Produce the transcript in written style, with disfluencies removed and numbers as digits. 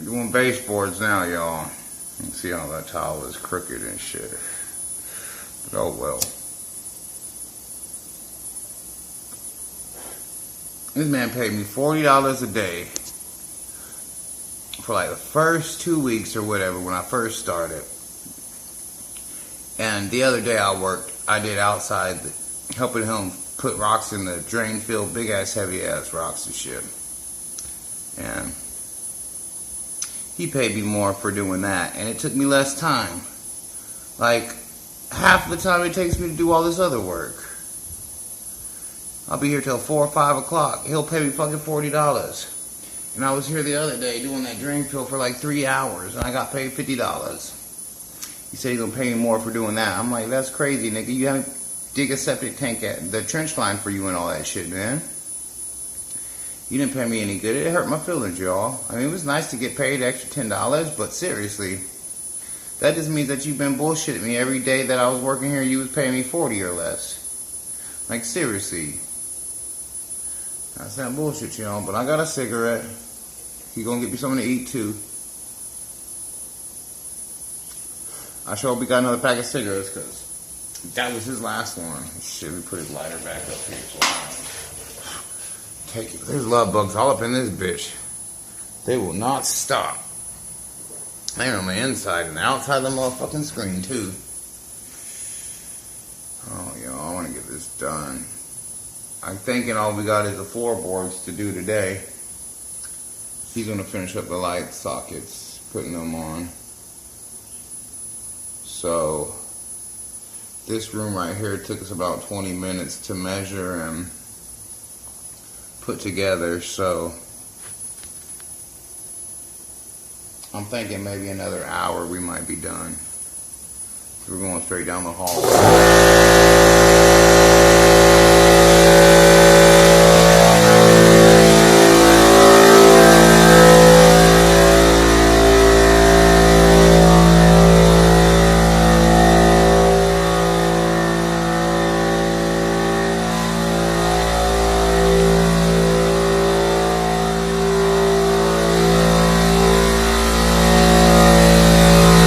We're doing baseboards now, y'all. You can see how that tile is crooked and shit. But oh well. This man paid me $40 a day for like the first 2 weeks or whatever when I first started. And the other day I did outside, helping him put rocks in the drain field, big ass, heavy ass rocks and shit. And he paid me more for doing that, and it took me less time. Like half the time it takes me to do all this other work. I'll be here till 4 or 5 o'clock. He'll pay me fucking $40. And I was here the other day doing that drain field for like 3 hours, and I got paid $50. He said he's gonna pay me more for doing that. I'm like, that's crazy, nigga. You haven't dig a septic tank at the trench line for you and all that shit, man. You didn't pay me any good. It hurt my feelings, y'all. I mean, it was nice to get paid extra $10, but seriously, that just means that you've been bullshitting me every day that I was working here. You was paying me 40 or less. Like, seriously. That's not bullshit, y'all. But I got a cigarette. He gonna get me something to eat too. I sure hope we got another pack of cigarettes, because that was his last one. Shit, we put his lighter back up here. So take it. There's love bugs all up in this bitch. They will not stop. They're on the inside and outside of the motherfucking screen too. Oh, y'all, I want to get this done. I'm thinking all we got is the floorboards to do today. He's gonna finish up the light sockets, putting them on. So this room right here took us about 20 minutes to measure and put together, so I'm thinking maybe another hour we might be done. We're going straight down the hall.